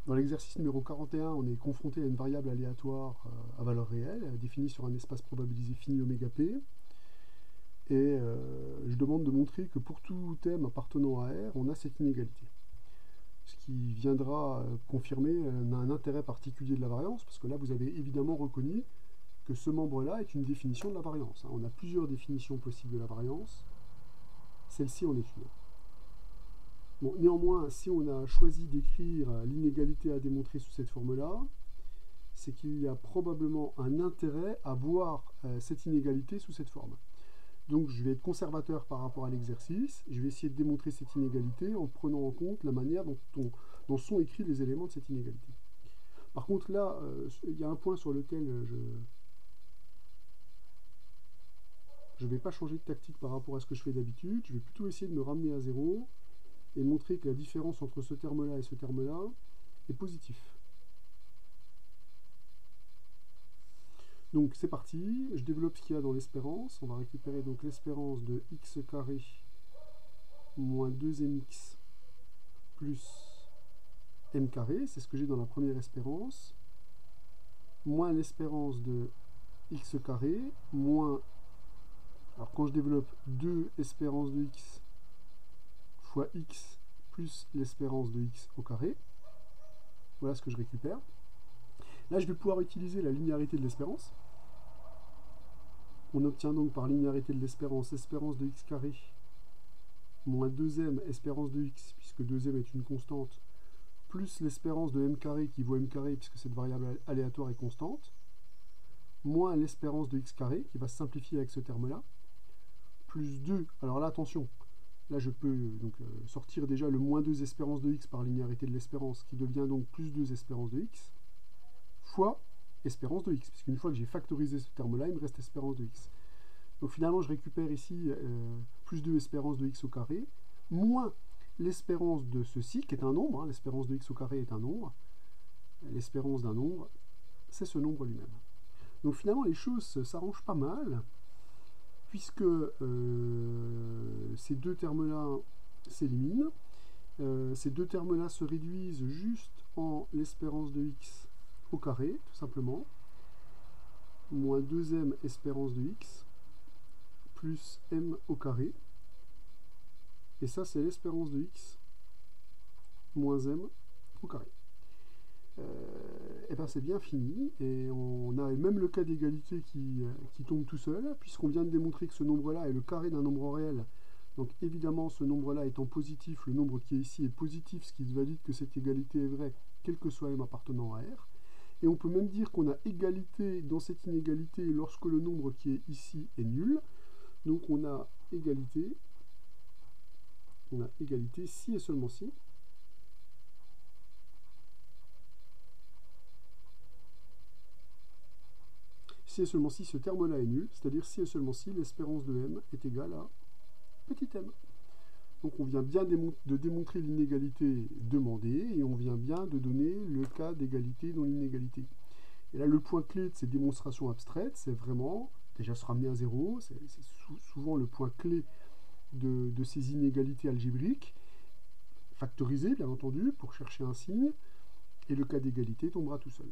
Dans l'exercice numéro 41, on est confronté à une variable aléatoire à valeur réelle, définie sur un espace probabilisé fini oméga p. Et je demande de montrer que pour tout m appartenant à R, on a cette inégalité. Ce qui viendra confirmer un intérêt particulier de la variance, parce que là, vous avez évidemment reconnu que ce membre-là est une définition de la variance. On a plusieurs définitions possibles de la variance. Celle-ci en est une. Bon, néanmoins, si on a choisi d'écrire l'inégalité à démontrer sous cette forme-là, c'est qu'il y a probablement un intérêt à voir cette inégalité sous cette forme. Donc je vais être conservateur par rapport à l'exercice, je vais essayer de démontrer cette inégalité en prenant en compte la manière dont sont écrits les éléments de cette inégalité. Par contre là, il y a un point sur lequel je ne vais pas changer de tactique par rapport à ce que je fais d'habitude, je vais plutôt essayer de me ramener à 0 et montrer que la différence entre ce terme-là et ce terme-là est positif. Donc c'est parti, je développe ce qu'il y a dans l'espérance. On va récupérer donc l'espérance de x carré moins 2mx plus m carré, c'est ce que j'ai dans la première espérance, moins l'espérance de x carré, moins, alors quand je développe 2 espérances de x fois x plus l'espérance de x au carré, voilà ce que je récupère. Là je vais pouvoir utiliser la linéarité de l'espérance. On obtient donc par linéarité de l'espérance, espérance de x carré moins 2m espérance de x, puisque 2m est une constante, plus l'espérance de m carré qui vaut m carré, puisque cette variable aléatoire est constante, moins l'espérance de x carré, qui va se simplifier avec ce terme-là, plus 2, alors là attention, là je peux donc sortir déjà le moins 2 espérance de x par linéarité de l'espérance, qui devient donc plus 2 espérance de x, fois espérance de x, puisqu'une fois que j'ai factorisé ce terme-là, il me reste espérance de x. Donc finalement, je récupère ici plus 2 espérance de x au carré, moins l'espérance de ceci, qui est un nombre, hein, l'espérance de x au carré est un nombre, l'espérance d'un nombre, c'est ce nombre lui-même. Donc finalement, les choses s'arrangent pas mal, puisque ces deux termes-là s'éliminent, ces deux termes-là se réduisent juste en l'espérance de x au carré, tout simplement, moins 2m espérance de x, plus m au carré, et ça c'est l'espérance de x moins m au carré. Et bien c'est bien fini, et on a même le cas d'égalité qui tombe tout seul, puisqu'on vient de démontrer que ce nombre-là est le carré d'un nombre réel. Donc évidemment, ce nombre-là étant positif, le nombre qui est ici est positif, ce qui valide que cette égalité est vraie, quel que soit m appartenant à R. Et on peut même dire qu'on a égalité dans cette inégalité lorsque le nombre qui est ici est nul. Donc on a égalité si et seulement si. Si et seulement si ce terme-là est nul, c'est-à-dire si et seulement si l'espérance de m est égale à petit m. Donc on vient bien de démontrer l'inégalité demandée, et on vient bien de donner le cas d'égalité dans l'inégalité. Et là, le point clé de ces démonstrations abstraites, c'est vraiment, déjà se ramener à 0, c'est souvent le point clé de ces inégalités algébriques, factorisées bien entendu, pour chercher un signe, et le cas d'égalité tombera tout seul.